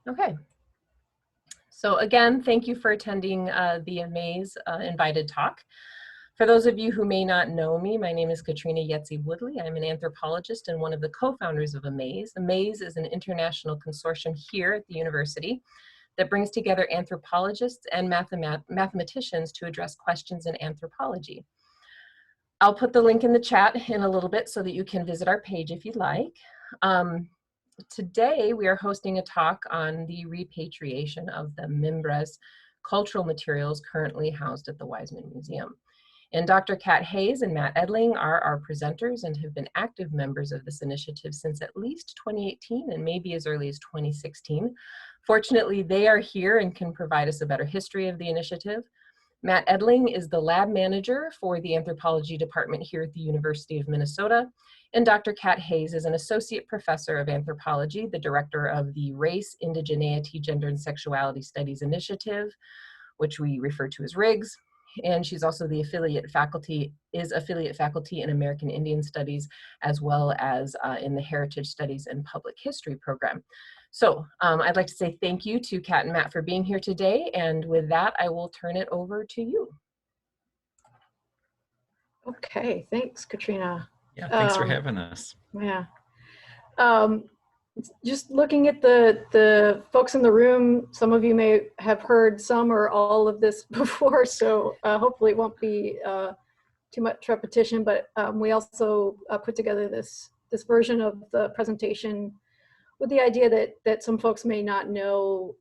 Okay. So again, thank you for attending the AMAAZE invited talk. For those of you who may not know me, my name is Katrina Yetzi-Woodley. I'm an anthropologist and one of the co-founders of AMAAZE. AMAAZE is an international consortium here at the university that brings together anthropologists and mathematicians to address questions in anthropology. I'll put the link in the chat in a little bit so that you can visit our page if you'd like. Today, we are hosting a talk on the repatriation of the Mimbres cultural materials currently housed at the Weizmann Museum. And Dr. Kat Hayes and Matt Edling are our presenters and have been active members of this initiative since at least 2018 and maybe as early as 2016. Fortunately, they are here and can provide us a better history of the initiative. Matt Edling is the lab manager for the anthropology department here at the University of Minnesota. And Dr. Kat Hayes is an associate professor of anthropology, the director of the Race, Indigeneity, Gender, and Sexuality Studies Initiative, which we refer to as RIGS. And she's also the affiliate faculty in American Indian Studies, as well as in the Heritage Studies and Public History program. So I'd like to say thank you to Kat and Matt for being here today. And with that, I will turn it over to you. Okay, thanks, Katrina. Yeah, thanks for having us. Yeah. Just looking at the folks in the room, some of you may have heard some or all of this before, so hopefully it won't be too much repetition, but we also put together this version of the presentation with the idea that some folks may not know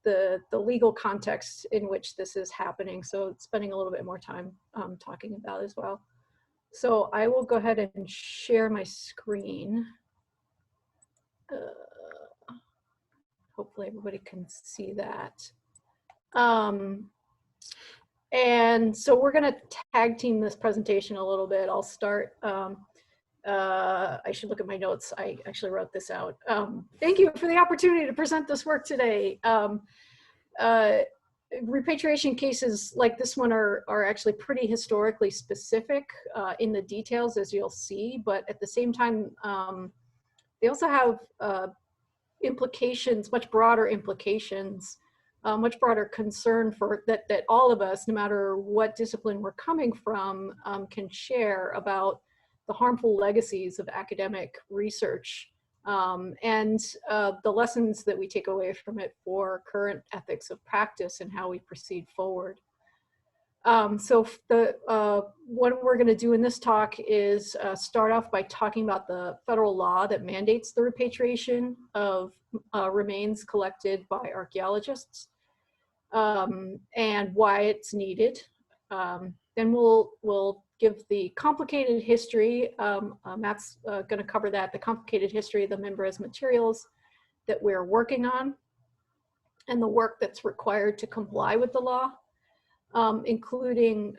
the legal context in which this is happening, so spending a little bit more time talking about as well. So I will go ahead and share my screen. Hopefully everybody can see that. And so we're going to tag team this presentation a little bit. I'll start. I should look at my notes. I actually wrote this out. Thank you for the opportunity to present this work today. Repatriation cases like this one are actually pretty historically specific in the details, as you'll see, but at the same time, they also have implications, much broader implications, much broader concern for that all of us, no matter what discipline we're coming from, can share about the harmful legacies of academic research and the lessons that we take away from it for current ethics of practice and how we proceed forward. So what we're going to do in this talk is start off by talking about the federal law that mandates the repatriation of remains collected by archaeologists and why it's needed. Then we'll give the complicated history. Matt's going to cover that, the complicated history of the Mimbres materials that we're working on and the work that's required to comply with the law. Including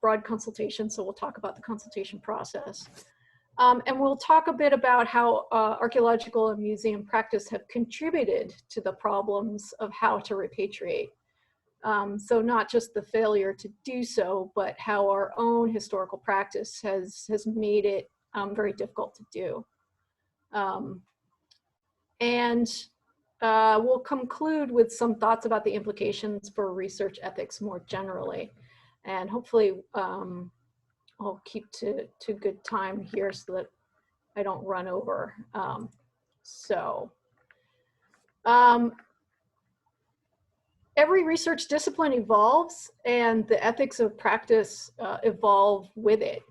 broad consultation, so we'll talk about the consultation process. And we'll talk a bit about how archaeological and museum practice have contributed to the problems of how to repatriate. So not just the failure to do so, but how our own historical practice has made it very difficult to do. We'll conclude with some thoughts about the implications for research ethics more generally. And hopefully I'll keep to good time here so that I don't run over. Every research discipline evolves and the ethics of practice evolve with it.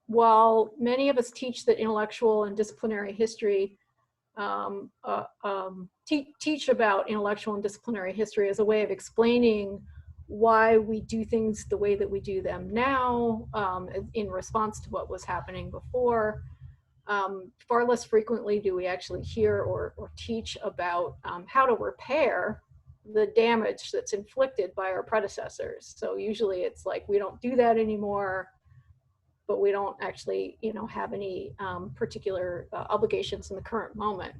While many of us teach that intellectual and disciplinary history teach about intellectual and disciplinary history as a way of explaining why we do things the way that we do them now in response to what was happening before. Far less frequently do we actually hear or teach about how to repair the damage that's inflicted by our predecessors. So usually it's like we don't do that anymore, but we don't actually, have any particular obligations in the current moment.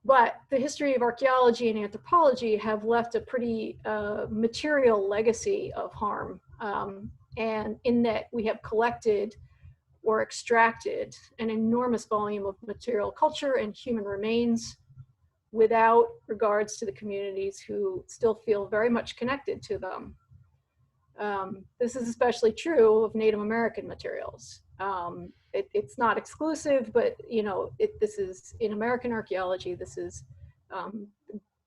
But the history of archaeology and anthropology have left a pretty material legacy of harm. And in that we have collected or extracted an enormous volume of material culture and human remains without regards to the communities who still feel very much connected to them. This is especially true of Native American materials. It's not exclusive, but this is in American archaeology. This is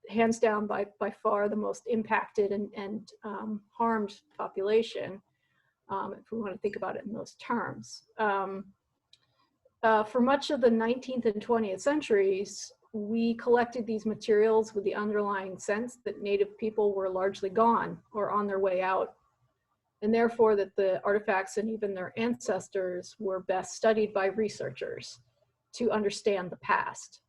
hands down by far the most impacted and harmed population, if we want to think about it in those terms. For much of the 19th and 20th centuries, we collected these materials with the underlying sense that Native people were largely gone or on their way out, and therefore that the artifacts and even their ancestors were best studied by researchers to understand the past.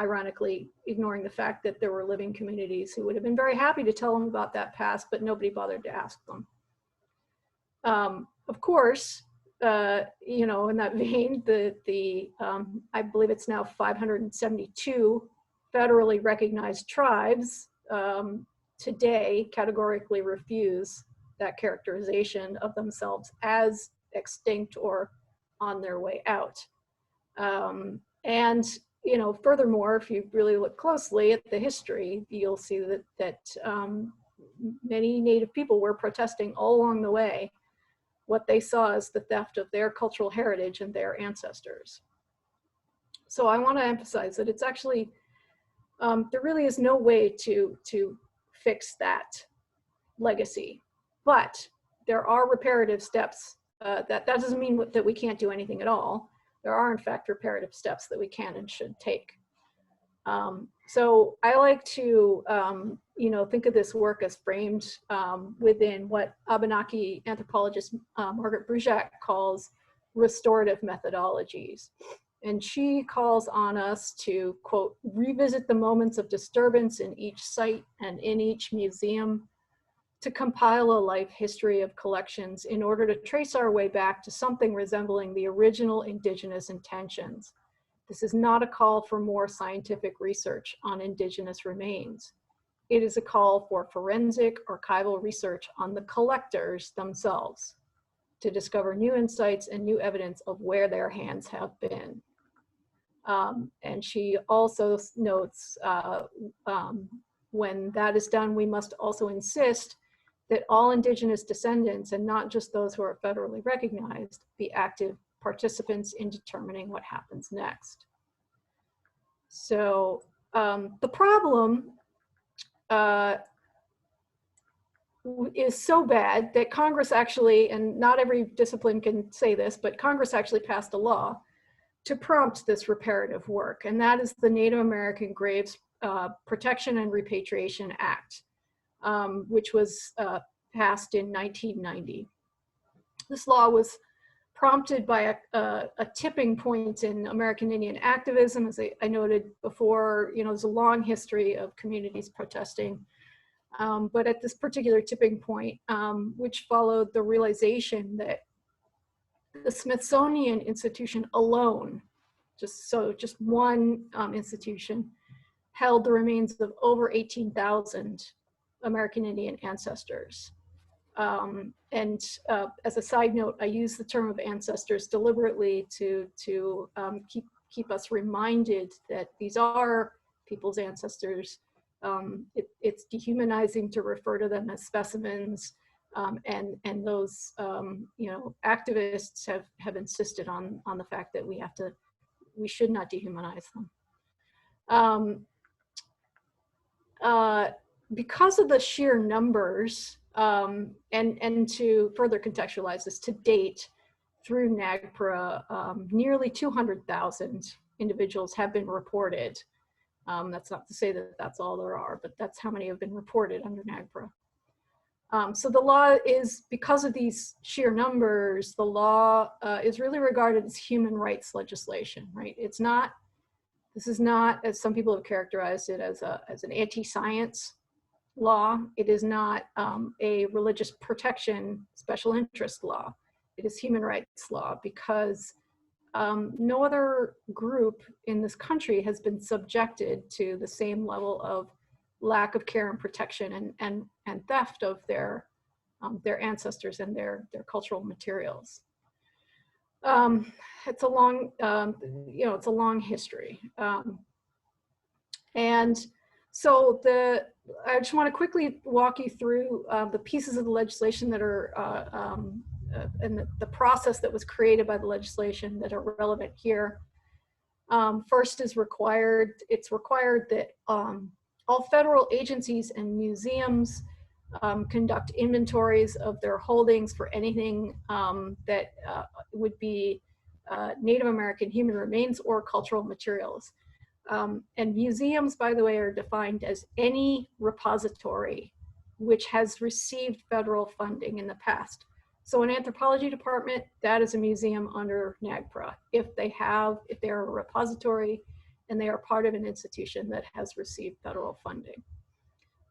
Ironically, ignoring the fact that there were living communities who would have been very happy to tell them about that past, but nobody bothered to ask them. Of course, in that vein, I believe it's now 572 federally recognized tribes today categorically refuse that characterization of themselves as extinct or on their way out. Furthermore, if you really look closely at the history, you'll see that many Native people were protesting all along the way what they saw as the theft of their cultural heritage and their ancestors. So I want to emphasize that it's actually, there really is no way to fix that legacy, but there are reparative steps. That doesn't mean that we can't do anything at all. There are in fact reparative steps that we can and should take. So I like to, think of this work as framed within what Abenaki anthropologist Margaret Brujac calls restorative methodologies. And she calls on us to, quote, revisit the moments of disturbance in each site and in each museum, to compile a life history of collections in order to trace our way back to something resembling the original indigenous intentions. This is not a call for more scientific research on indigenous remains. It is a call for forensic archival research on the collectors themselves to discover new insights and new evidence of where their hands have been. And she also notes, when that is done, we must also insist that all indigenous descendants, and not just those who are federally recognized, be active participants in determining what happens next. So the problem is so bad that Congress actually, and not every discipline can say this, but Congress actually passed a law to prompt this reparative work, and that is the Native American Graves Protection and Repatriation Act, which was passed in 1990. This law was prompted by a tipping point in American Indian activism. As I noted before, there's a long history of communities protesting, but at this particular tipping point, which followed the realization that the Smithsonian Institution alone, just one institution, held the remains of over 18,000 American Indian ancestors. As a side note, I use the term of ancestors deliberately to keep us reminded that these are people's ancestors. It's dehumanizing to refer to them as specimens, and those activists have insisted on the fact that we should not dehumanize them. Because of the sheer numbers, and to further contextualize this, to date, through NAGPRA, nearly 200,000 individuals have been reported. That's not to say that that's all there are, but that's how many have been reported under NAGPRA. So the law is, because of these sheer numbers, the law is really regarded as human rights legislation, right? This is not, as some people have characterized it, as an anti-science law. It is not a religious protection special interest law. It is human rights law, because no other group in this country has been subjected to the same level of lack of care and protection and theft of their ancestors and their cultural materials. It's a long, it's a long history. And so I just want to quickly walk you through the pieces of the legislation that are and the process that was created by the legislation that are relevant here. First is it's required that all federal agencies and museums conduct inventories of their holdings for anything that would be Native American human remains or cultural materials. And museums, by the way, are defined as any repository which has received federal funding in the past. So an anthropology department, that is a museum under NAGPRA. If they're a repository and they are part of an institution that has received federal funding.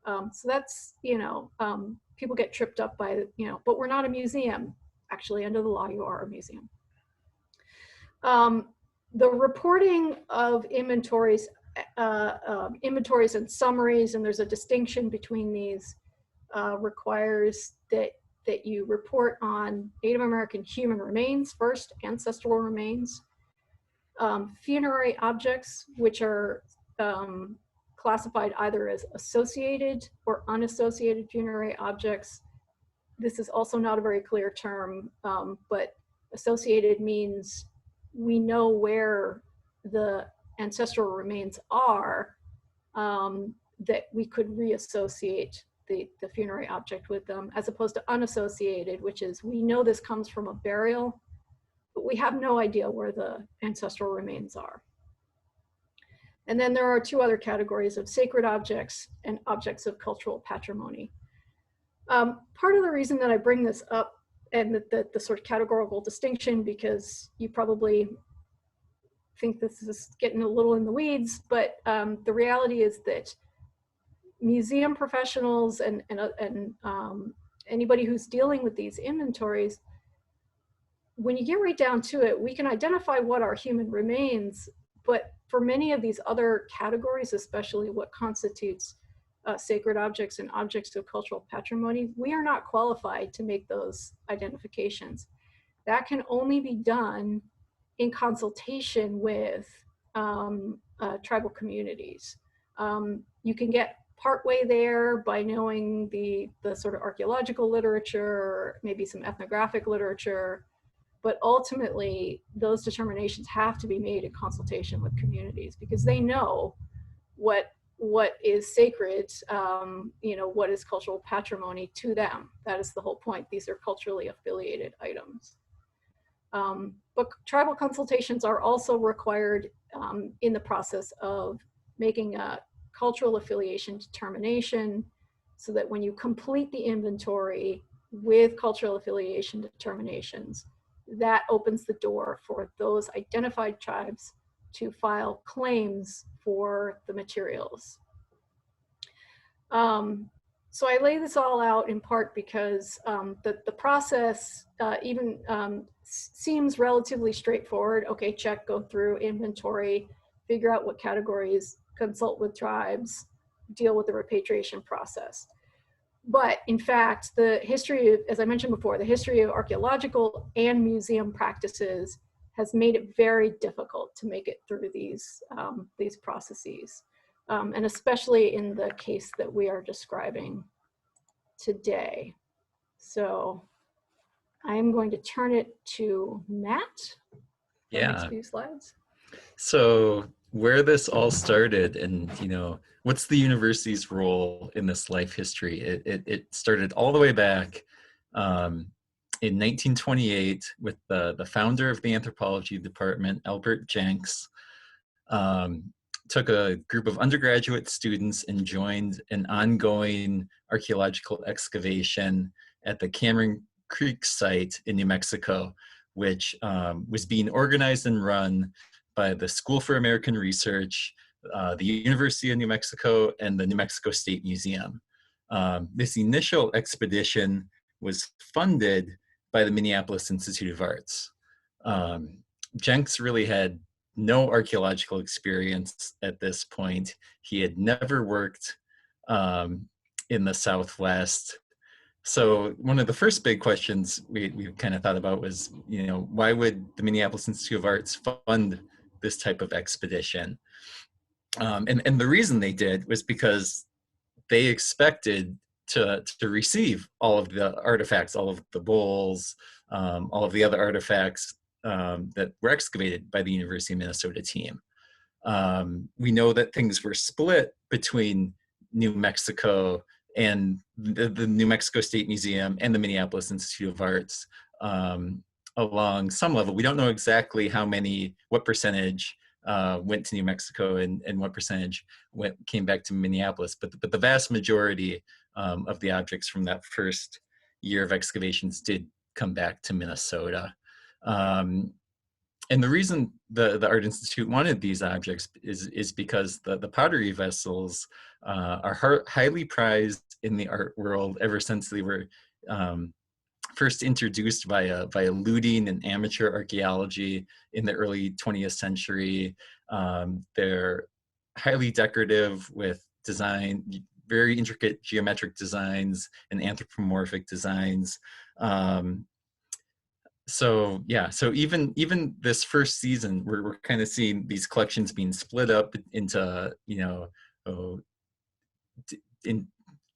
So that's, people get tripped up by, but we're not a museum. Actually, under the law, you are a museum. The reporting of inventories and summaries, and there's a distinction between these, requires that you report on Native American human remains first, ancestral remains, funerary objects, which are classified either as associated or unassociated funerary objects. This is also not a very clear term, but associated means we know where the ancestral remains are, that we could reassociate the funerary object with them, as opposed to unassociated, which is we know this comes from a burial, but we have no idea where the ancestral remains are. And then there are two other categories of sacred objects and objects of cultural patrimony. Part of the reason that I bring this up and the sort of categorical distinction, because you probably think this is getting a little in the weeds, but the reality is that museum professionals and anybody who's dealing with these inventories, when you get right down to it, we can identify what are human remains, but for many of these other categories, especially what constitutes sacred objects and objects of cultural patrimony, we are not qualified to make those identifications. That can only be done in consultation with tribal communities. You can get partway there by knowing the sort of archaeological literature, maybe some ethnographic literature, but ultimately those determinations have to be made in consultation with communities, because they know what is sacred, what is cultural patrimony to them. That is the whole point. These are culturally affiliated items. But tribal consultations are also required in the process of making a cultural affiliation determination, so that when you complete the inventory with cultural affiliation determinations, that opens the door for those identified tribes to file claims for the materials. So I lay this all out in part because the process even seems relatively straightforward. Okay, check, go through inventory, figure out what categories, consult with tribes, deal with the repatriation process. But in fact, the history of, as I mentioned before, the history of archaeological and museum practices has made it very difficult to make it through these processes. And especially in the case that we are describing today. So I'm going to turn it to Matt for the next few slides. So where this all started, and what's the university's role in this life history? It started all the way back in 1928 with the founder of the anthropology department, Albert Jenks, took a group of undergraduate students and joined an ongoing archaeological excavation at the Cameron Creek site in New Mexico, which was being organized and run by the School for American Research, the University of New Mexico, and the New Mexico State Museum. This initial expedition was funded by the Minneapolis Institute of Arts. Jenks really had no archaeological experience at this point. He had never worked in the Southwest. So one of the first big questions we kind of thought about was, why would the Minneapolis Institute of Arts fund this type of expedition? And the reason they did was because they expected to receive all of the artifacts, all of the bowls, all of the other artifacts that were excavated by the University of Minnesota team. We know that things were split between New Mexico and the New Mexico State Museum and the Minneapolis Institute of Arts along some level. We don't know exactly what percentage went to New Mexico and what percentage came back to Minneapolis, but the vast majority of the objects from that first year of excavations did come back to Minnesota. And the reason the Art Institute wanted these objects is because the pottery vessels are highly prized in the art world ever since they were first introduced via looting and amateur archaeology in the early 20th century. They're highly decorative with design, very intricate geometric designs and anthropomorphic designs. So yeah, so even this first season, we're kind of seeing these collections being split up into,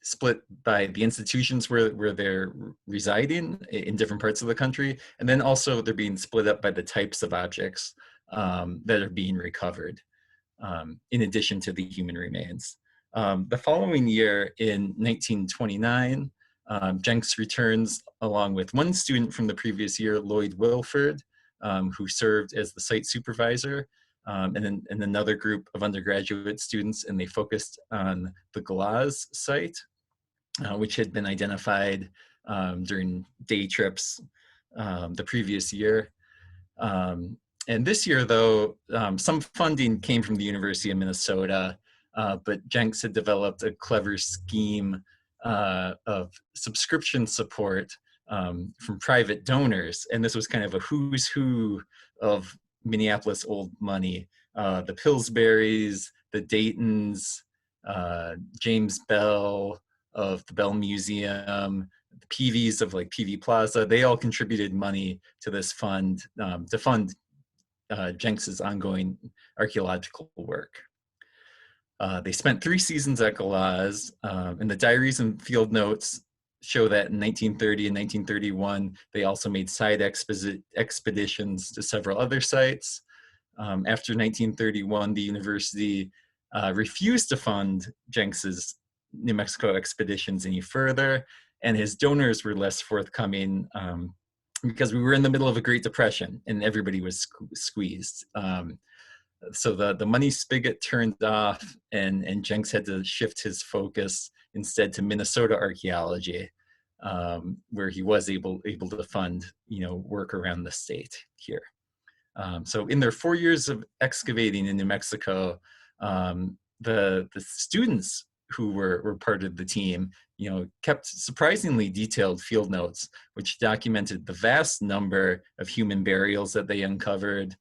split by the institutions where they're residing in different parts of the country, and then also they're being split up by the types of objects that are being recovered, in addition to the human remains. The following year, in 1929, Jenks returns along with one student from the previous year, Lloyd Wilford, who served as the site supervisor, and another group of undergraduate students, and they focused on the Galaz site, which had been identified during day trips the previous year. And this year, though, some funding came from the University of Minnesota, but Jenks had developed a clever scheme of subscription support from private donors. And this was kind of a who's who of Minneapolis old money. The Pillsburys, the Daytons, James Bell of the Bell Museum, the Peavies of like Peavy Plaza, they all contributed money to this fund to fund Jenks's ongoing archaeological work. They spent 3 seasons at Galaz, and the diaries and field notes show that in 1930 and 1931, they also made side expeditions to several other sites. After 1931, the university refused to fund Jenks's New Mexico expeditions any further, and his donors were less forthcoming because we were in the middle of a Great Depression and everybody was squeezed. So the money spigot turned off, and Jenks had to shift his focus instead to Minnesota archaeology, where he was able to fund work around the state here. So in their 4 years of excavating in New Mexico, the students who were part of the team, kept surprisingly detailed field notes, which documented the vast number of human burials that they uncovered.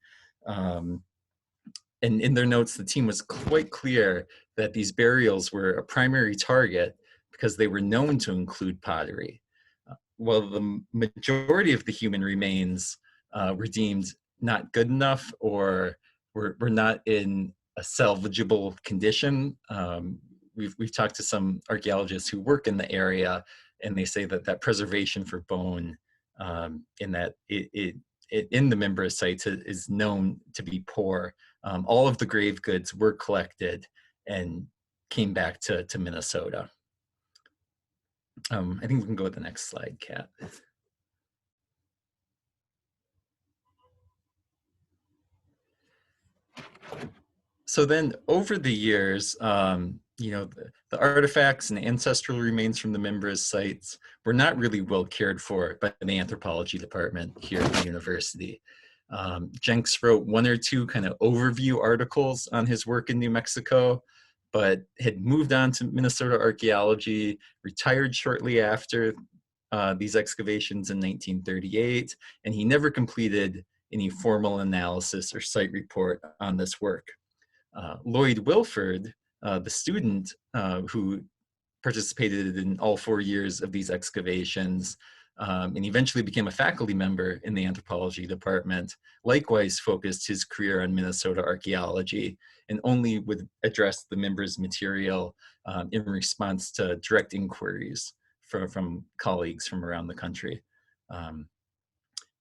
And in their notes, the team was quite clear that these burials were a primary target because they were known to include pottery. While the majority of the human remains were deemed not good enough or were not in a salvageable condition. We've talked to some archaeologists who work in the area, and they say that preservation for bone in the Mimbres sites is known to be poor. All of the grave goods were collected and came back to Minnesota. I think we can go to the next slide, Kat. So then over the years, the artifacts and ancestral remains from the Mimbres sites were not really well cared for by the anthropology department here at the university. Jenks wrote 1 or 2 kind of overview articles on his work in New Mexico, but had moved on to Minnesota archaeology, retired shortly after these excavations in 1938, and he never completed any formal analysis or site report on this work. Lloyd Wilford, the student who participated in all 4 years of these excavations, and eventually became a faculty member in the anthropology department, likewise focused his career on Minnesota archaeology and only would address the Mimbres material in response to direct inquiries from colleagues from around the country.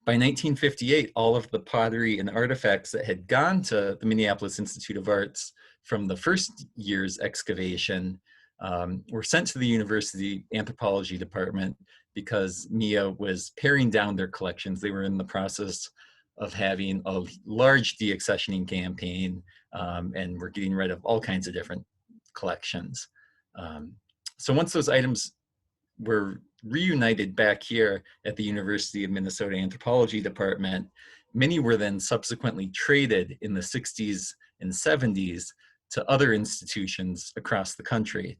By 1958, all of the pottery and artifacts that had gone to the Minneapolis Institute of Arts from the first year's excavation were sent to the university anthropology department because MIA was paring down their collections. They were in the process of having a large deaccessioning campaign and were getting rid of all kinds of different collections. So once those items were reunited back here at the University of Minnesota Anthropology Department, many were then subsequently traded in the 60s and 70s to other institutions across the country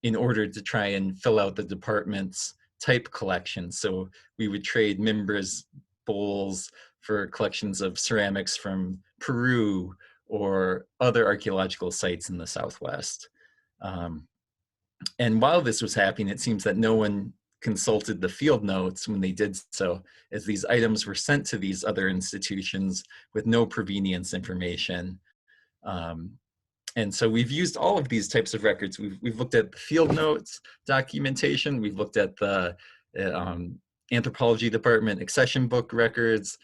in order to try and fill out the department's type collection. So we would trade Mimbres bowls for collections of ceramics from Peru or other archaeological sites in the Southwest. And while this was happening, it seems that no one consulted the field notes when they did so, as these items were sent to these other institutions with no provenience information. And so we've used all of these types of records. We've looked at the field notes documentation. We've looked at the anthropology department accession book records,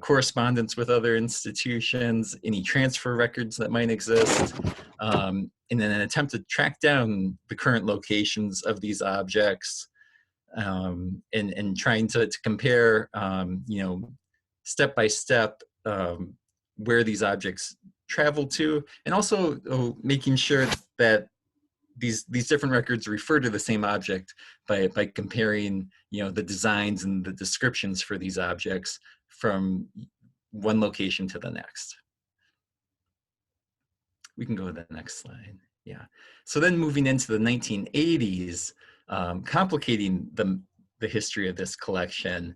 correspondence with other institutions, any transfer records that might exist, and in an attempt to track down the current locations of these objects, and trying to compare, you know, step by step where these objects travel to, and also making sure that these different records refer to the same object by comparing, you know, the designs and the descriptions for these objects from one location to the next. We can go to the next slide. Yeah. So then moving into the 1980s, complicating the history of this collection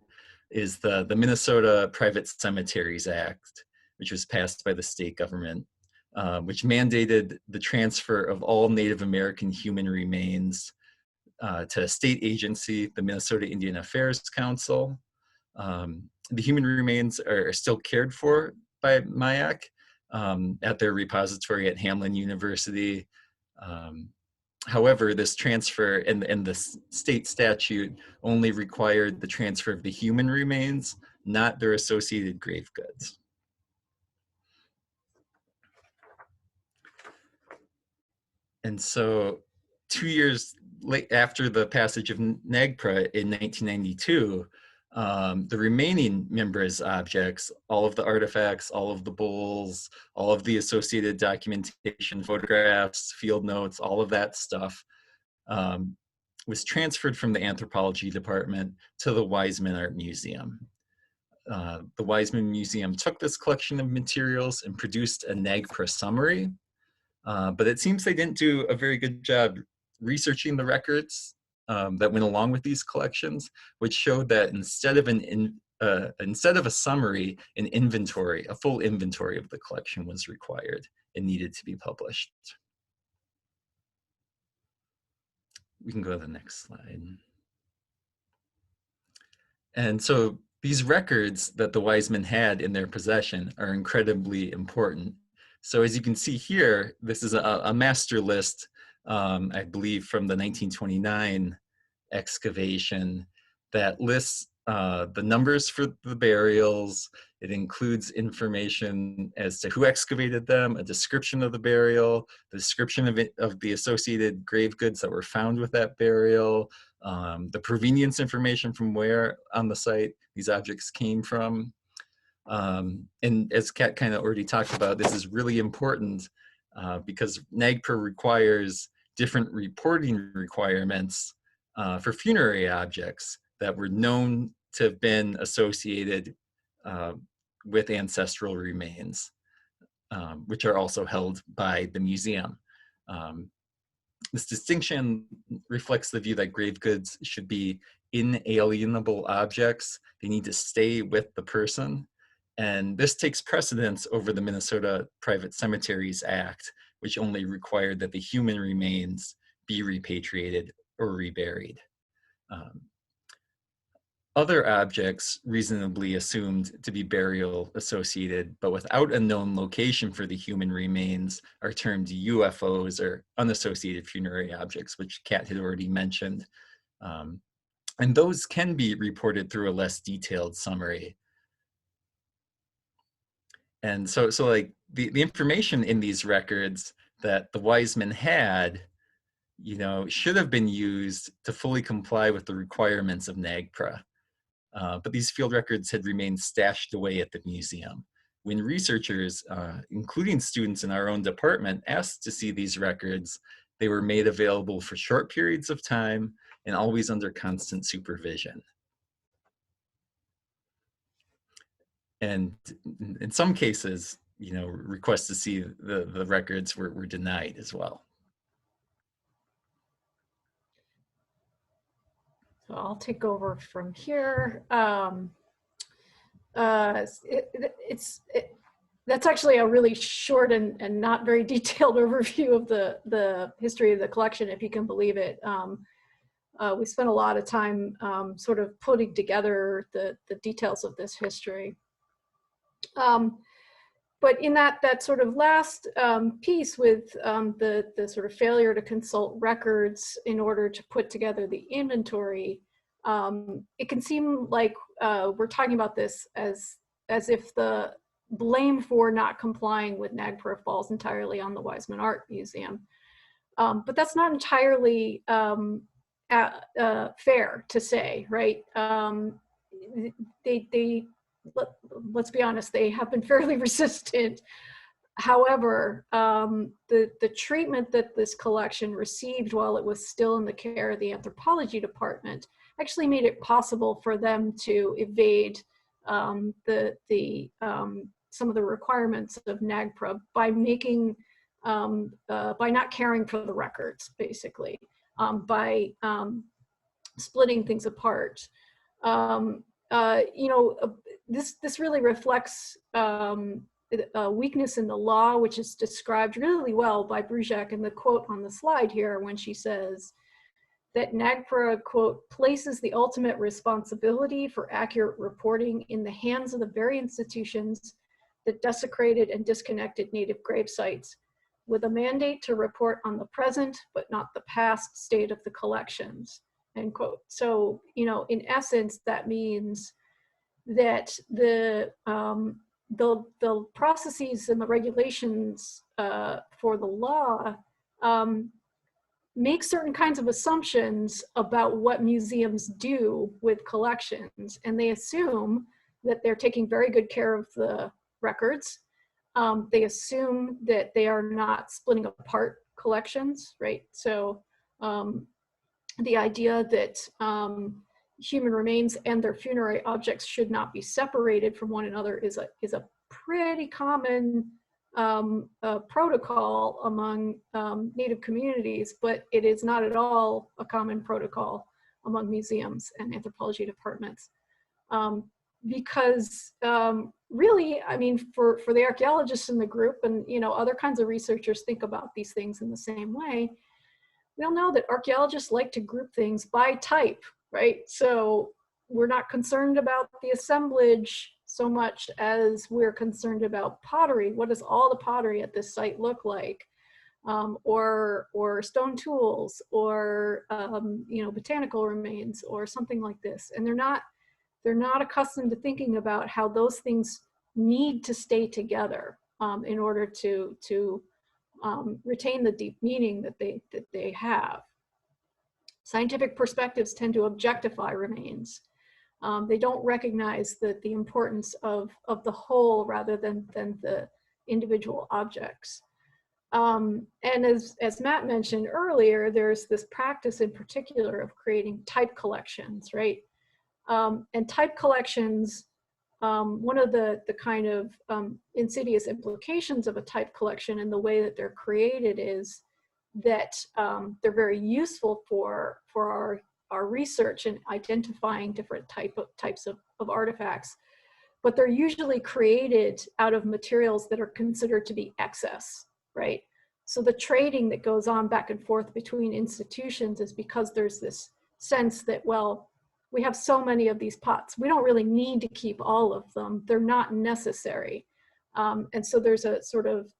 is the Minnesota Private Cemeteries Act, which was passed by the state government, which mandated the transfer of all Native American human remains to a state agency, the Minnesota Indian Affairs Council. The human remains are still cared for by MIAC at their repository at Hamline University. However, this transfer and the state statute only required the transfer of the human remains, not their associated grave goods. And so 2 years after the passage of NAGPRA in 1992, the remaining Mimbres objects, all of the artifacts, all of the bowls, all of the associated documentation, photographs, field notes, all of that stuff was transferred from the anthropology department to the Wiseman Art Museum. The Wiseman Museum took this collection of materials and produced a NAGPRA summary, but it seems they didn't do a very good job researching the records that went along with these collections, which showed that instead of a summary, an inventory, a full inventory of the collection was required and needed to be published. We can go to the next slide. And so these records that the Wiseman had in their possession are incredibly important. So as you can see here, this is a master list, I believe from the 1929 excavation, that lists the numbers for the burials. It includes information as to who excavated them, a description of the burial, the description of the associated grave goods that were found with that burial, the provenience information from where on the site these objects came from. And as Kat kind of already talked about, this is really important because NAGPRA requires different reporting requirements for funerary objects that were known to have been associated with ancestral remains, which are also held by the museum. This distinction reflects the view that grave goods should be inalienable objects. They need to stay with the person. And this takes precedence over the Minnesota Private Cemeteries Act, which only required that the human remains be repatriated or reburied. other objects reasonably assumed to be burial associated, but without a known location for the human remains, are termed UFOs, or unassociated funerary objects, which Kat had already mentioned. And those can be reported through a less detailed summary. And so like the information in these records that the Wiseman had, should have been used to fully comply with the requirements of NAGPRA. But these field records had remained stashed away at the museum. When researchers, including students in our own department, asked to see these records, they were made available for short periods of time and always under constant supervision. And in some cases, requests to see the records were denied as well. So I'll take over from here. That's actually a really short and not very detailed overview of the history of the collection, if you can believe it. We spent a lot of time sort of putting together the details of this history. But in that sort of last piece with the sort of failure to consult records in order to put together the inventory, it can seem like we're talking about this as if the blame for not complying with NAGPRA falls entirely on the Wiseman Art Museum. But that's not entirely fair to say, right? Let's be honest, they have been fairly resistant. However, the treatment that this collection received while it was still in the care of the anthropology department actually made it possible for them to evade some of the requirements of NAGPRA by making, by not caring for the records, basically, by splitting things apart. This really reflects a weakness in the law, which is described really well by Brujak in the quote on the slide here when she says that NAGPRA, quote, places the ultimate responsibility for accurate reporting in the hands of the very institutions that desecrated and disconnected native grave sites, with a mandate to report on the present but not the past state of the collections, end quote. So, in essence, that means that the processes and the regulations for the law make certain kinds of assumptions about what museums do with collections, and they assume that they're taking very good care of the records. They assume that they are not splitting apart collections, right? So the idea that human remains and their funerary objects should not be separated from one another is a pretty common protocol among Native communities, but it is not at all a common protocol among museums and anthropology departments. Because really, I mean, for the archaeologists in the group and other kinds of researchers think about these things in the same way, we all know that archaeologists like to group things by type, right? So we're not concerned about the assemblage so much as we're concerned about pottery. What does all the pottery at this site look like? Or stone tools, or botanical remains, or something like this. And they're not accustomed to thinking about how those things need to stay together in order to retain the deep meaning that they have. Scientific perspectives tend to objectify remains. They don't recognize the importance of the whole rather than the individual objects. And as Matt mentioned earlier, there's this practice in particular of creating type collections, right? And type collections, one of the kind of insidious implications of a type collection and the way that they're created is that they're very useful for our research in identifying different types of artifacts, but they're usually created out of materials that are considered to be excess, right? So the trading that goes on back and forth between institutions is because there's this sense that, well, we have so many of these pots. We don't really need to keep all of them. They're not necessary. And so there's a sort of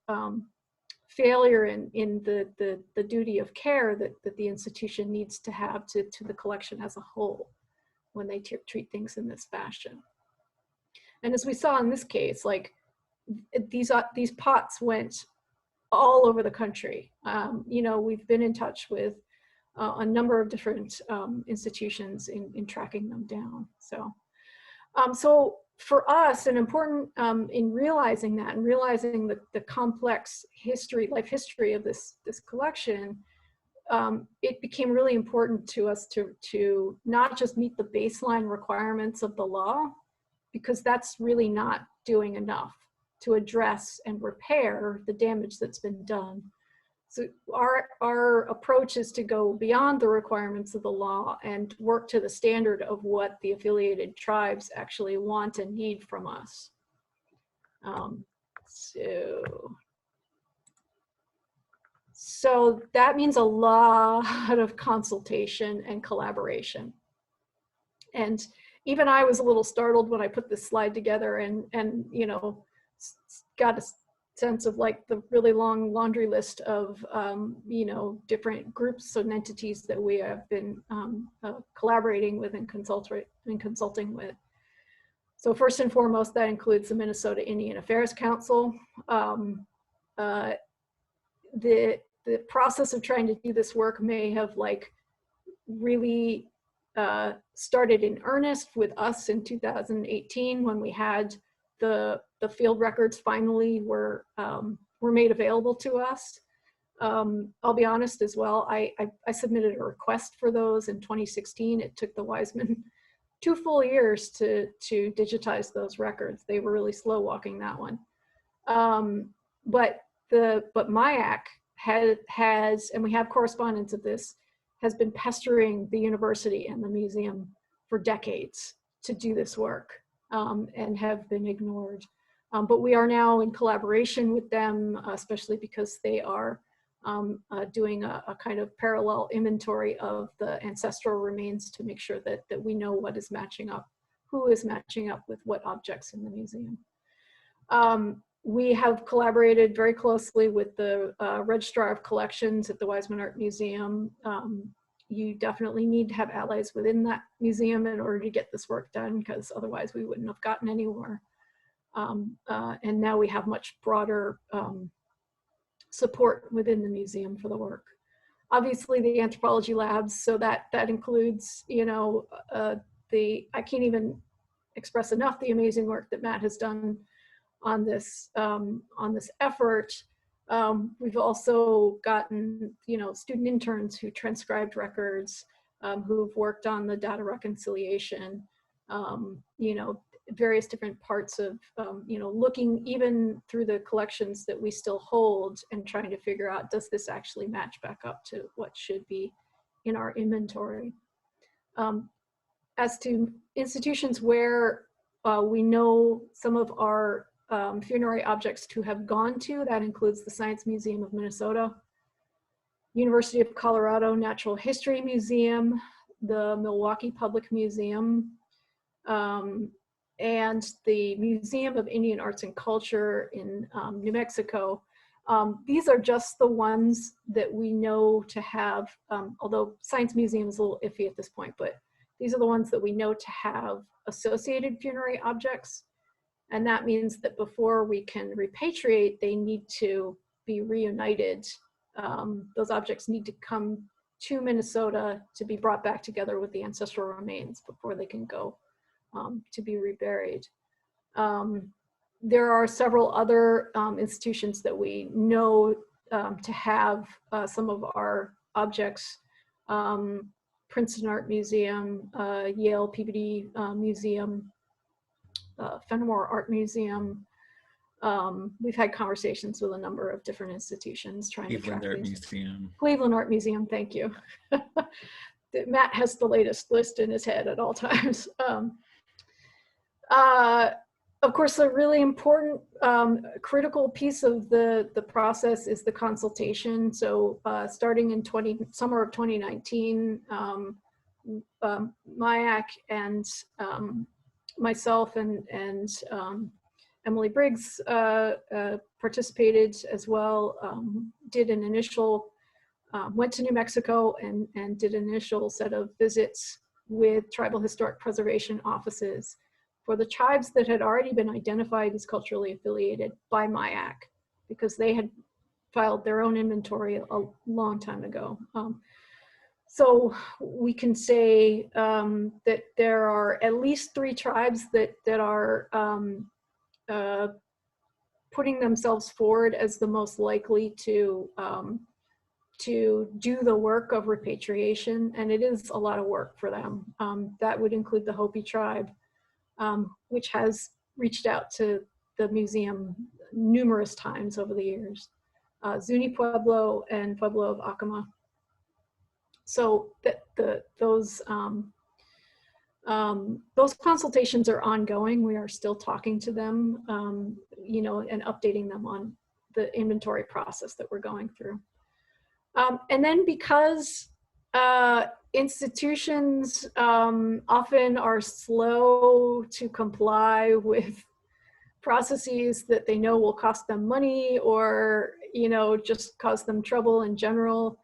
failure in the duty of care that the institution needs to have to the collection as a whole when they treat things in this fashion. And as we saw in this case, like these pots went all over the country. You know, we've been in touch with a number of different institutions in tracking them down. So, so for us, an important in realizing that and realizing the complex life history of this collection, it became really important to us to not just meet the baseline requirements of the law, because that's really not doing enough to address and repair the damage that's been done. So our approach is to go beyond the requirements of the law and work to the standard of what the affiliated tribes actually want and need from us. So that means a lot of consultation and collaboration. And even I was a little startled when I put this slide together and you know, got a sense of like the really long laundry list of you know, different groups and entities that we have been collaborating with and consulting with. So first and foremost, that includes the Minnesota Indian Affairs Council. The process of trying to do this work may have like really started in earnest with us in 2018 when we had the field records finally were made available to us. I'll be honest as well, I submitted a request for those in 2016. It took the Wiseman 2 full years to digitize those records. They were really slow walking that one. But MIAC has, and we have correspondence of this, has been pestering the university and the museum for decades to do this work and have been ignored. But we are now in collaboration with them, especially because they are doing a kind of parallel inventory of the ancestral remains to make sure that we know what is matching up, who is matching up with what objects in the museum. We have collaborated very closely with the Registrar of Collections at the Wiseman Art Museum. You definitely need to have allies within that museum in order to get this work done, because otherwise we wouldn't have gotten anywhere. And now we have much broader support within the museum for the work. Obviously the anthropology labs, so that includes, you know, I can't even express enough the amazing work that Matt has done on this effort. We've also gotten, you know, student interns who transcribed records, who've worked on the data reconciliation, you know, various different parts of, you know, looking even through the collections that we still hold and trying to figure out, does this actually match back up to what should be in our inventory? As to institutions where we know some of our funerary objects to have gone to, that includes the Science Museum of Minnesota, University of Colorado Natural History Museum, the Milwaukee Public Museum, and the Museum of Indian Arts and Culture in New Mexico. These are just the ones that we know to have, although Science Museum is a little iffy at this point, but these are the ones that we know to have associated funerary objects. And that means that before we can repatriate, they need to be reunited. Those objects need to come to Minnesota to be brought back together with the ancestral remains before they can go to be reburied. There are several other institutions that we know to have some of our objects. Princeton Art Museum, Yale PBD Museum, Fenimore Art Museum. We've had conversations with a number of different institutions trying to track Cleveland Art these. Museum. Cleveland Art Museum, thank you. Matt has the latest list in his head at all times. Of course, a really important critical piece of the process is the consultation. So starting in summer of 2019, MIAC and myself and Emily Briggs participated as well, did an initial, went to New Mexico and did an initial set of visits with tribal historic preservation offices for the tribes that had already been identified as culturally affiliated by MIAC, because they had filed their own inventory a long time ago. So we can say that there are at least 3 tribes that are putting themselves forward as the most likely to do the work of repatriation, and it is a lot of work for them. That would include the Hopi tribe, which has reached out to the museum numerous times over the years, Zuni Pueblo and Pueblo of Acoma. So those consultations are ongoing. We are still talking to them, you know, and updating them on the inventory process that we're going through. And then because institutions often are slow to comply with processes that they know will cost them money, or, you know, just cause them trouble in general,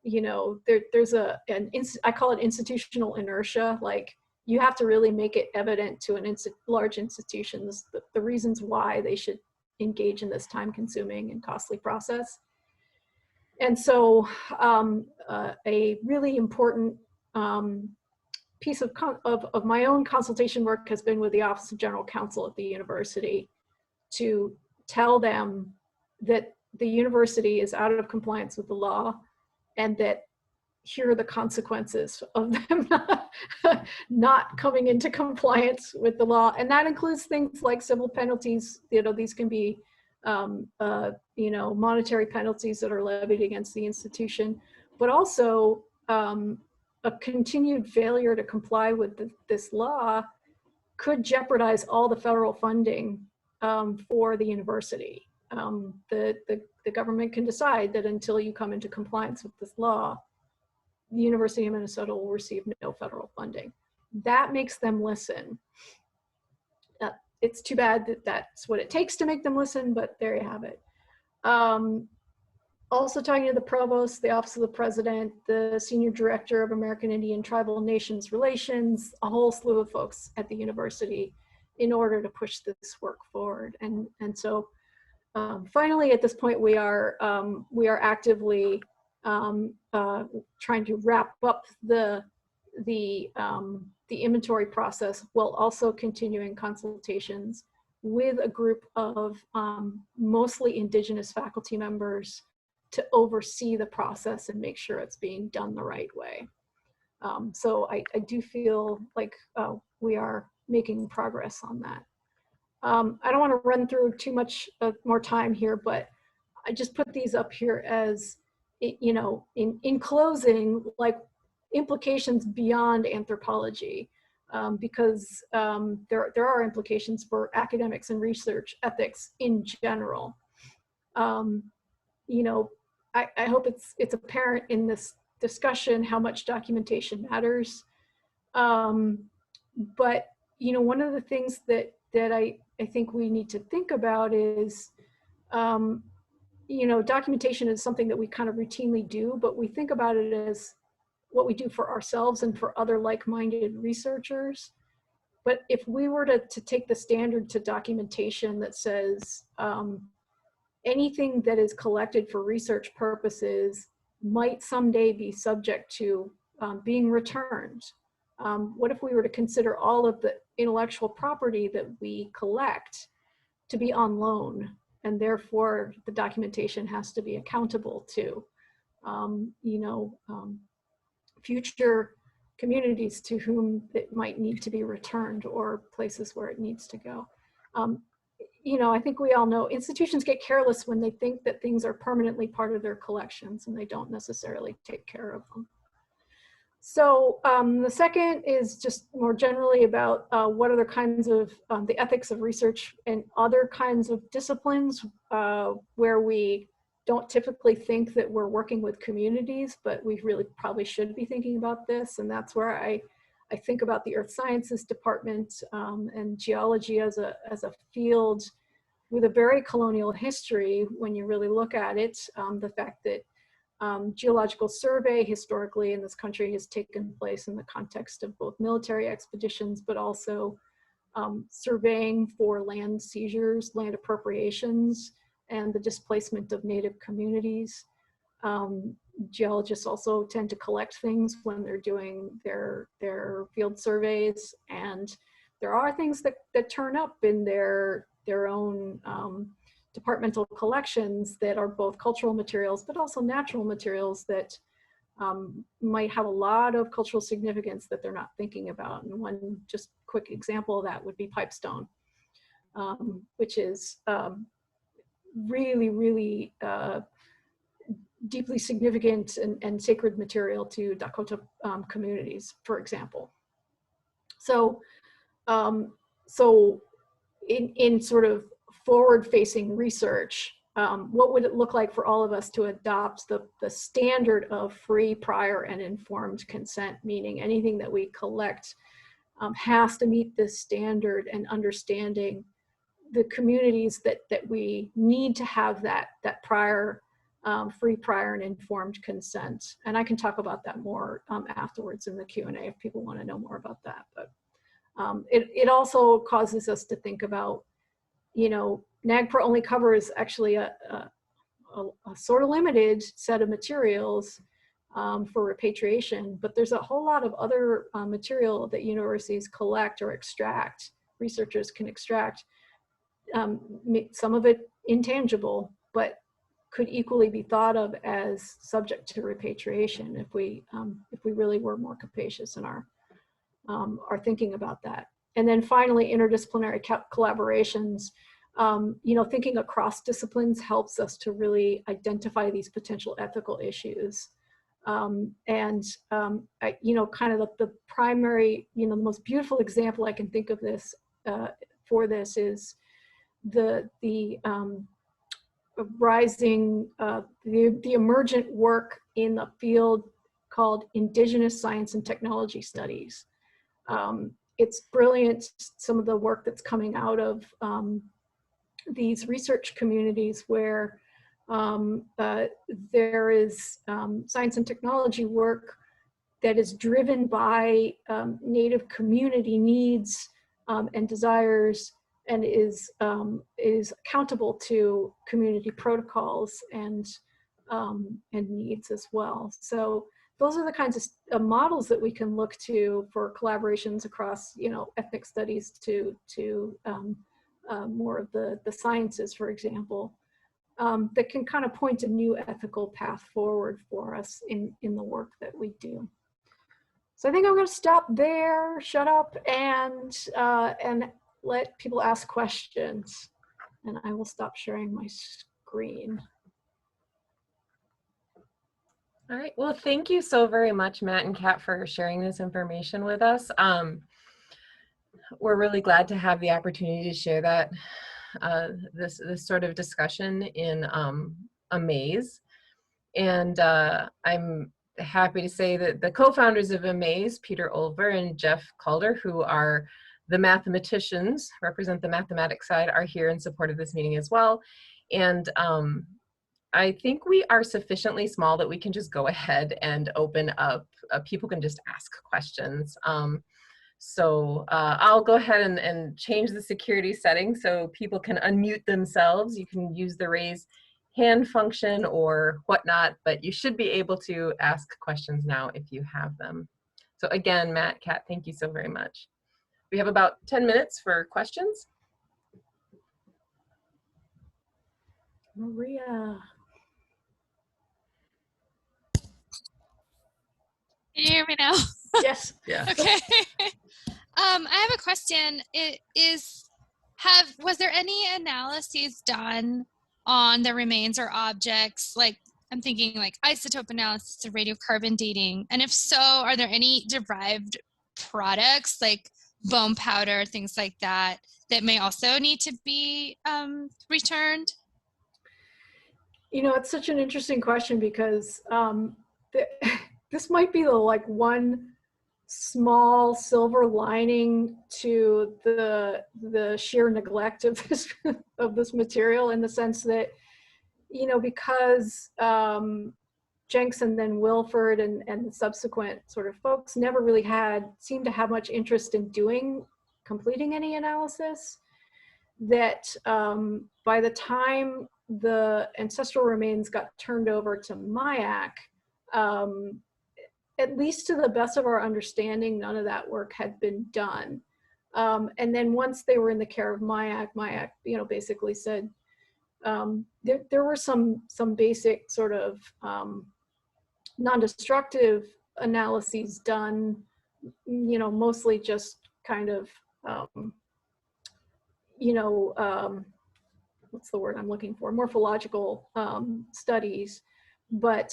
you know, there's I call it institutional inertia. Like, you have to really make it evident to large institutions the reasons why they should engage in this time-consuming and costly process. And so a really important piece of my own consultation work has been with the Office of General Counsel at the university, to tell them that the university is out of compliance with the law, and that here are the consequences of them not coming into compliance with the law. And that includes things like civil penalties. You know, these can be you know, monetary penalties that are levied against the institution, but also a continued failure to comply with this law could jeopardize all the federal funding for the university. The government can decide that until you come into compliance with this law, the University of Minnesota will receive no federal funding. That makes them listen. It's too bad that that's what it takes to make them listen, but there you have it. Also talking to the provost, the Office of the President, the Senior Director of American Indian Tribal Nations Relations, a whole slew of folks at the university in order to push this work forward. And so finally, at this point, we are actively trying to wrap up the inventory process, while also continuing consultations with a group of mostly Indigenous faculty members to oversee the process and make sure it's being done the right way. So I do feel like we are making progress on that. I don't want to run through too much more time here, but I just put these up here as, you know, in closing, like, implications beyond anthropology, because there are implications for academics and research ethics in general. You know, I hope it's apparent in this discussion how much documentation matters. But, you know, one of the things that I think we need to think about is, you know, documentation is something that we kind of routinely do, but we think about it as what we do for ourselves and for other like-minded researchers. But if we were to take the standard to documentation that says anything that is collected for research purposes might someday be subject to being returned. What if we were to consider all of the intellectual property that we collect to be on loan, and therefore the documentation has to be accountable to, you know, future communities to whom it might need to be returned, or places where it needs to go. You know, I think we all know institutions get careless when they think that things are permanently part of their collections, and they don't necessarily take care of them. So the second is just more generally about what other kinds of the ethics of research and other kinds of disciplines where we don't typically think that we're working with communities, but we really probably should be thinking about this. And that's where I think about the Earth Sciences Department and geology as a field with a very colonial history when you really look at it. The fact that geological survey historically in this country has taken place in the context of both military expeditions, but also surveying for land seizures, land appropriations, and the displacement of native communities. Geologists also tend to collect things when they're doing their field surveys, and there are things that turn up in their own departmental collections that are both cultural materials but also natural materials that might have a lot of cultural significance that they're not thinking about. And one just quick example of that would be pipestone, which is really, really deeply significant and sacred material to Dakota communities, for example. So, in sort of forward-facing research, what would it look like for all of us to adopt the standard of free, prior, and informed consent, meaning anything that we collect has to meet this standard, and understanding the communities that we need to have that prior, free, prior, and informed consent. And I can talk about that more afterwards in the Q&A if people want to know more about that. But it also causes us to think about, you know, NAGPRA only covers actually a sort of limited set of materials for repatriation, but there's a whole lot of other material that universities collect or extract, researchers can extract, some of it intangible, but could equally be thought of as subject to repatriation if we really were more capacious in our thinking about that. And then finally, interdisciplinary collaborations. You know, thinking across disciplines helps us to really identify these potential ethical issues. You know, kind of the primary, you know, the most beautiful example I can think of this for this is the rising, the emergent work in the field called Indigenous Science and Technology Studies. It's brilliant, some of the work that's coming out of these research communities where there is science and technology work that is driven by Native community needs and desires, and is accountable to community protocols and needs as well. So those are the kinds of models that we can look to for collaborations across, you know, ethnic studies to more of the sciences, for example, that can kind of point a new ethical path forward for us in the work that we do. So I think I'm going to stop there, shut up, and let people ask questions. And I will stop sharing my screen. All right, well, thank you so very much, Matt and Kat, for sharing this information with us. We're really glad to have the opportunity to share that, this sort of discussion in AMAAZE. And I'm happy to say that the co-founders of AMAAZE, Peter Olver and Jeff Calder, who are the mathematicians, represent the mathematics side, are here in support of this meeting as well. And I think we are sufficiently small that we can just go ahead and open up, people can just ask questions. So I'll go ahead and change the security settings so people can unmute themselves. You can use the raise hand function or whatnot, but you should be able to ask questions now if you have them. So again, Matt, Kat, thank you so very much. We have about 10 minutes for questions. Maria. Can you hear me now? Yes. Yeah. Okay. I have a question. Was there any analyses done on the remains or objects? Like, I'm thinking like isotope analysis or radiocarbon dating. And if so, are there any derived products like bone powder, things like that, that may also need to be returned? You know, it's such an interesting question because this might be the like one small silver lining to the sheer neglect of this material, in the sense that, you know, because Jenks and then Wilford and the subsequent sort of folks never really seemed to have much interest in completing any analysis, that by the time the ancestral remains got turned over to MIAC, at least to the best of our understanding, none of that work had been done. And then once they were in the care of MIAC, you know, basically said, there were some basic sort of non-destructive analyses done, you know, mostly just kind of, you know, what's the word I'm looking for? Morphological studies, but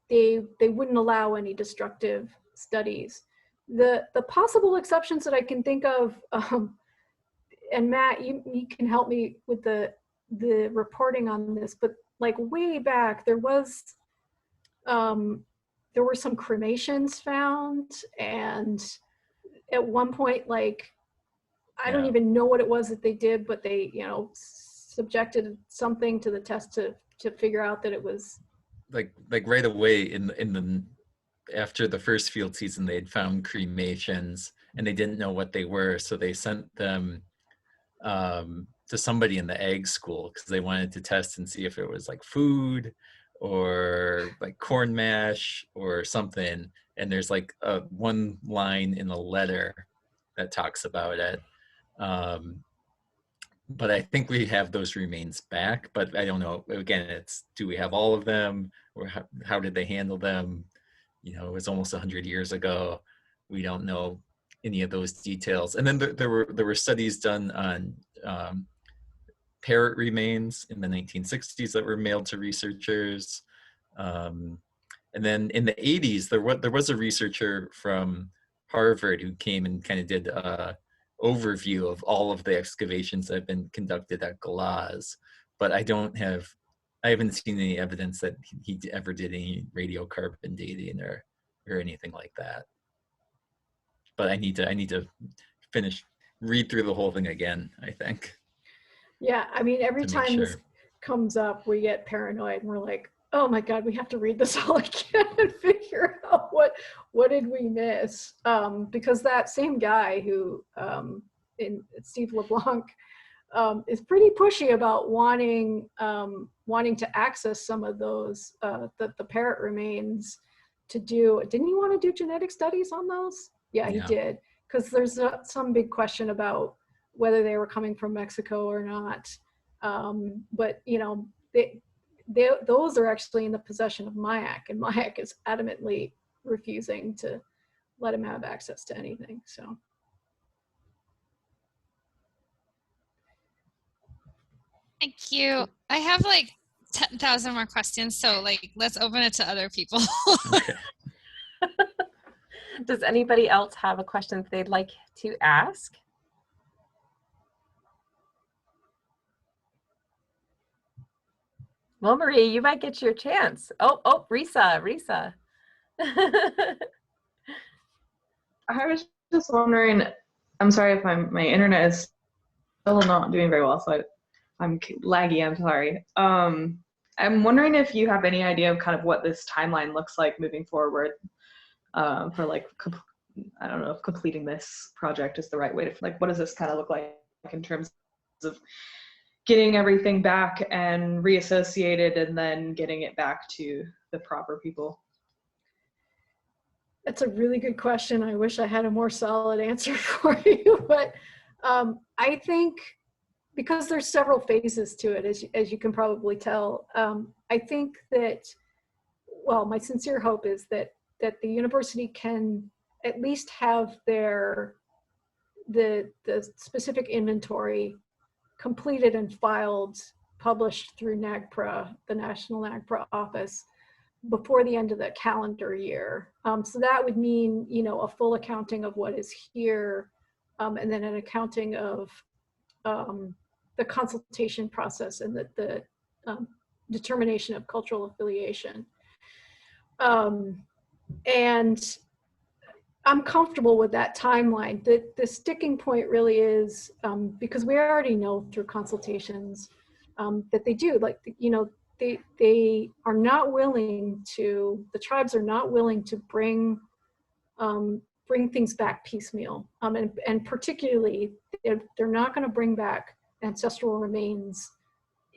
they wouldn't allow any destructive studies. The possible exceptions that I can think of, and Matt, you can help me with the reporting on this, but like way back there were some cremations found, and at one point, like, I don't even know what it was that they did, but they, you know, subjected something to the test to figure out that it was like right away in the after the first field season, they had found cremations and they didn't know what they were, so they sent them to somebody in the ag school because they wanted to test and see if it was like food or like corn mash or something. And there's like one line in the letter that talks about it. But I think we have those remains back, but I don't know. Again, it's, do we have all of them, or how did they handle them? You know, it was almost 100 years ago. We don't know any of those details. And then there were studies done on parrot remains in the 1960s that were mailed to researchers. And then in the 80s, there was a researcher from Harvard who came and kind of did overview of all of the excavations that have been conducted at Galaz, but I haven't seen any evidence that he ever did any radiocarbon dating or anything like that. But I need to read through the whole thing again, I think. Yeah, I mean, every time this comes up, we get paranoid and we're like, oh my God, we have to read this all again and figure out what did we miss? Because that same guy who, Steve LeBlanc, is pretty pushy about wanting to access some of those, the parrot remains to do. Didn't he want to do genetic studies on those? Yeah, he did. Because there's some big question about whether they were coming from Mexico or not. But, you know, those are actually in the possession of MIAC, and MIAC is adamantly refusing to let him have access to anything. So. Thank you. I have like 10,000 more questions, so like let's open it to other people. Okay. Does anybody else have a question that they'd like to ask? Well, Marie, you might get your chance. Oh, Risa. I was just wondering, I'm sorry if my internet is still not doing very well, so I'm laggy, I'm sorry. I'm wondering if you have any idea of kind of what this timeline looks like moving forward for like, I don't know if completing this project is the right way to, like, what does this kind of look like in terms of getting everything back and reassociated and then getting it back to the proper people? That's a really good question. I wish I had a more solid answer for you, but I think because there's several phases to it, as you can probably tell, I think that, well, my sincere hope is that the university can at least have the specific inventory completed and filed, published through NAGPRA, the National NAGPRA office, before the end of the calendar year. So that would mean, you know, a full accounting of what is here, and then an accounting of the consultation process and the determination of cultural affiliation. And I'm comfortable with that timeline. The sticking point really is, because we already know through consultations that they do, like, you know, they are not willing to, the tribes are not willing to bring things back piecemeal. And particularly, they're not going to bring back ancestral remains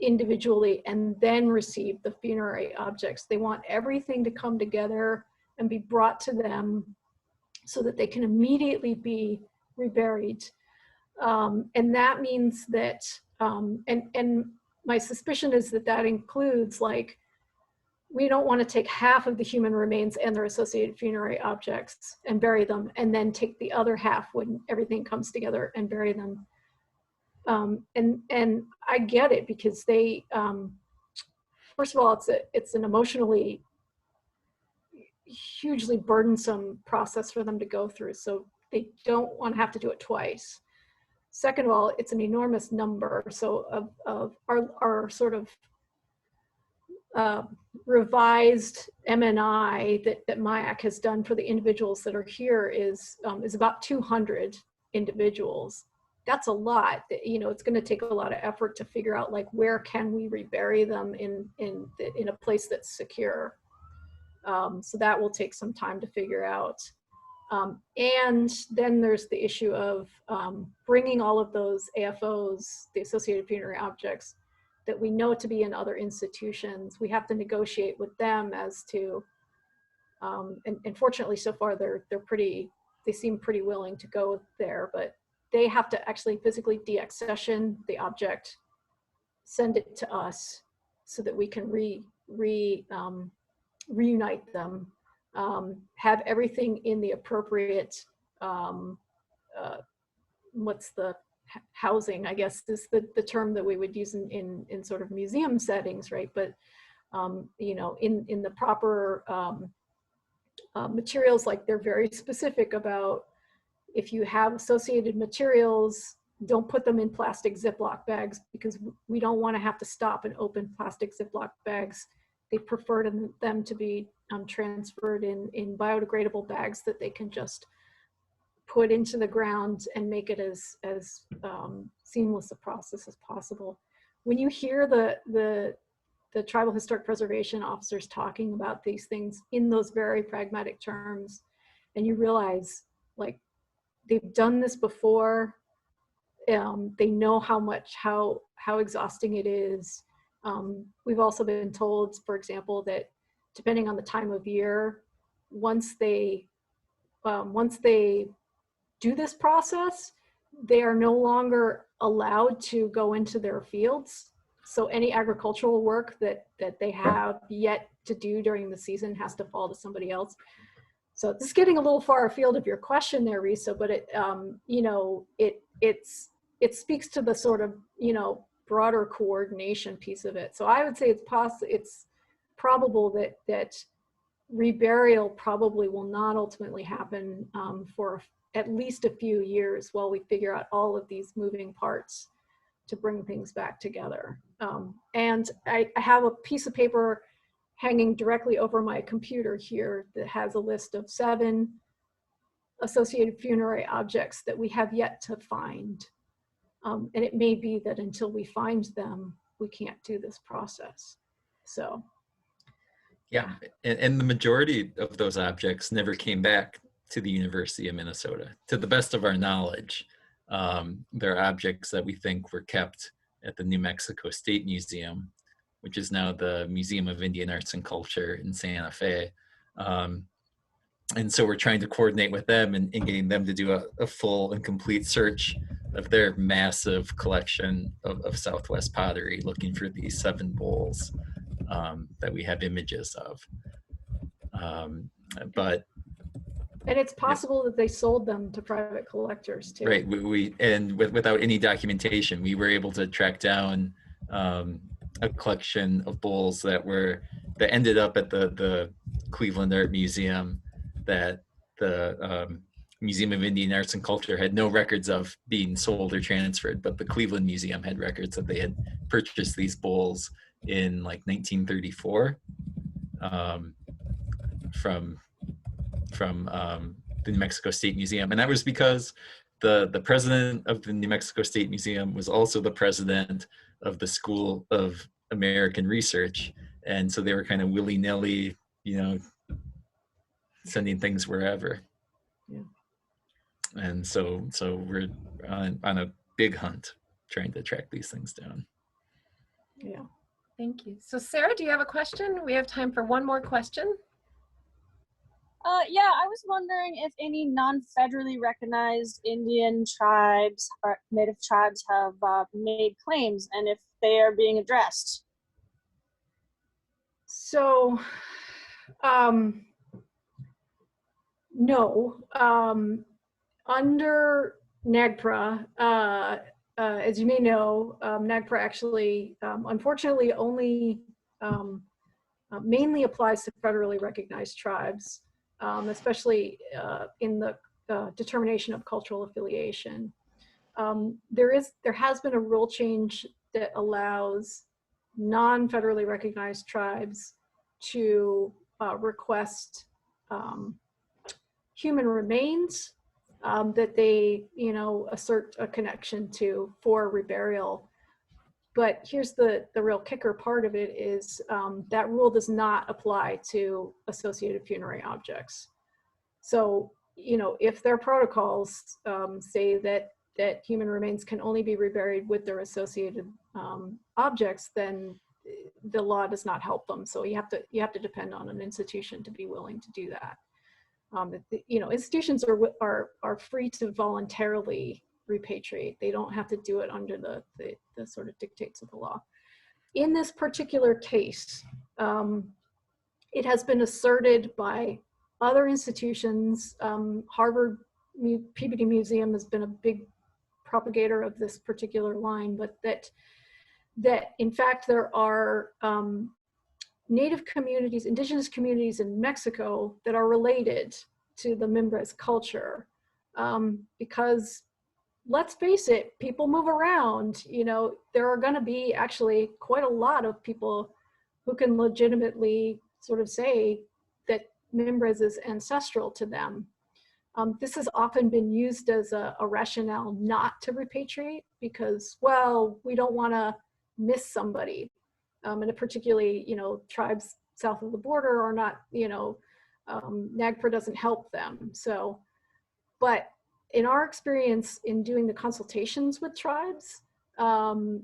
individually and then receive the funerary objects. They want everything to come together and be brought to them so that they can immediately be reburied. And that means that, and my suspicion is that that includes, like, we don't want to take half of the human remains and their associated funerary objects and bury them, and then take the other half when everything comes together and bury them. And I get it, because they, first of all, it's an emotionally hugely burdensome process for them to go through, so they don't want to have to do it twice. Second of all, it's an enormous number. So of our sort of revised MNI that MIAC has done for the individuals that are here is about 200 individuals. That's a lot. You know, it's going to take a lot of effort to figure out, like, where can we rebury them in a place that's secure. So that will take some time to figure out. And then there's the issue of bringing all of those AFOs, the associated funerary objects, that we know to be in other institutions. We have to negotiate with them as to, and fortunately so far they seem pretty willing to go there, but they have to actually physically deaccession the object, send it to us so that we can reunite them, have everything in the appropriate, what's the housing, I guess is the term that we would use in sort of museum settings, right? But, you know, in the proper materials, like, they're very specific about, if you have associated materials, don't put them in plastic Ziploc bags, because we don't want to have to stop and open plastic Ziploc bags. They prefer them to be transferred in biodegradable bags that they can just put into the ground and make it as seamless a process as possible. When you hear the tribal historic preservation officers talking about these things in those very pragmatic terms, and you realize, like, they've done this before, they know how exhausting it is. We've also been told, for example, that depending on the time of year, once they do this process, they are no longer allowed to go into their fields. So any agricultural work that they have yet to do during the season has to fall to somebody else. So this is getting a little far afield of your question there, Risa, but it, you know, it speaks to the sort of, you know, broader coordination piece of it. So I would say it's probable that reburial probably will not ultimately happen for at least a few years while we figure out all of these moving parts to bring things back together. And I have a piece of paper hanging directly over my computer here that has a list of 7 associated funerary objects that we have yet to find. And it may be that until we find them, we can't do this process. So. Yeah, and the majority of those objects never came back to the University of Minnesota, to the best of our knowledge. They're objects that we think were kept at the New Mexico State Museum, which is now the Museum of Indian Arts and Culture in Santa Fe. And so we're trying to coordinate with them and getting them to do a full and complete search of their massive collection of Southwest pottery, looking for these 7 bowls that we have images of. And it's possible that they sold them to private collectors too. Right, without any documentation, we were able to track down a collection of bowls that ended up at the Cleveland Art Museum, that the Museum of Indian Arts and Culture had no records of being sold or transferred, but the Cleveland Museum had records that they had purchased these bowls in like 1934 from the New Mexico State Museum. And that was because the president of the New Mexico State Museum was also the president of the School of American Research. And so they were kind of willy-nilly, sending things wherever. Yeah. And so we're on a big hunt trying to track these things down. Yeah. Thank you. So Sarah, do you have a question? We have time for one more question. Yeah, I was wondering if any non-federally recognized Indian tribes or Native tribes have made claims and if they are being addressed. So, no. Under NAGPRA, as you may know, NAGPRA actually, unfortunately, only mainly applies to federally recognized tribes, especially in the determination of cultural affiliation. There has been a rule change that allows non-federally recognized tribes to request human remains that they, assert a connection to for reburial. But here's the real kicker part of it is that rule does not apply to associated funerary objects. So, if their protocols say that human remains can only be reburied with their associated objects, then the law does not help them. So you have to depend on an institution to be willing to do that. Institutions are free to voluntarily repatriate. They don't have to do it under the sort of dictates of the law. In this particular case, it has been asserted by other institutions. Harvard Peabody Museum has been a big propagator of this particular line, but that in fact there are Native communities, indigenous communities in Mexico that are related to the Mimbres culture, because let's face it, people move around. There are going to be actually quite a lot of people who can legitimately sort of say that Mimbres is ancestral to them. This has often been used as a rationale not to repatriate because, well, we don't want to miss somebody. And particularly, tribes south of the border are not, NAGPRA doesn't help them. So, but in our experience in doing the consultations with tribes, and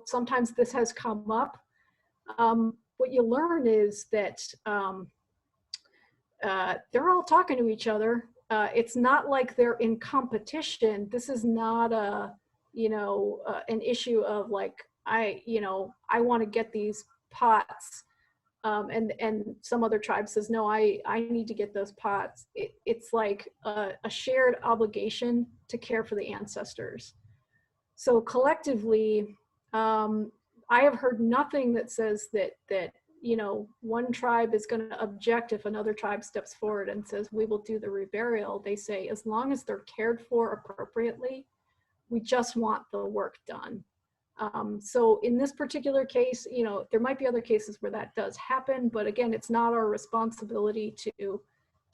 sometimes this has come up, what you learn is that they're all talking to each other. It's not like they're in competition. This is not an issue of like, I want to get these pots, and some other tribe says, no, I need to get those pots. It's like a shared obligation to care for the ancestors. So collectively, I have heard nothing that says that one tribe is going to object if another tribe steps forward and says, we will do the reburial. They say, as long as they're cared for appropriately, we just want the work done. So in this particular case, there might be other cases where that does happen, but again, it's not our responsibility to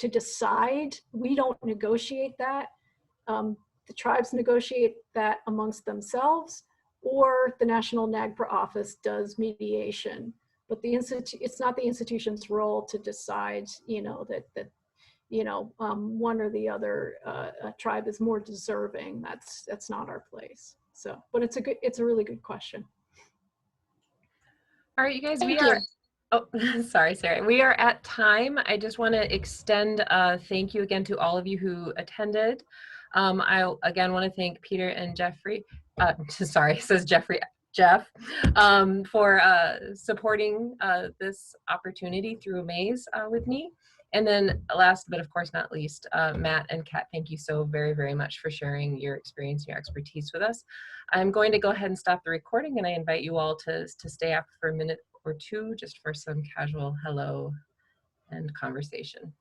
decide. We don't negotiate that. The tribes negotiate that amongst themselves, or the National NAGPRA office does mediation. But it's not the institution's role to decide, that one or the other tribe is more deserving. That's not our place. So, but it's a really good question. All right, you guys, Thank you. Oh, sorry, Sarah. We are at time. I just want to extend a thank you again to all of you who attended. I again want to thank Peter and Jeffrey. Sorry, it says Jeff, for supporting this opportunity through AMAAZE with me. And then last but of course not least, Matt and Kat, thank you so very, very much for sharing your experience, your expertise with us. I'm going to go ahead and stop the recording, and I invite you all to stay up for a minute or two just for some casual hello and conversation.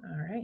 All right.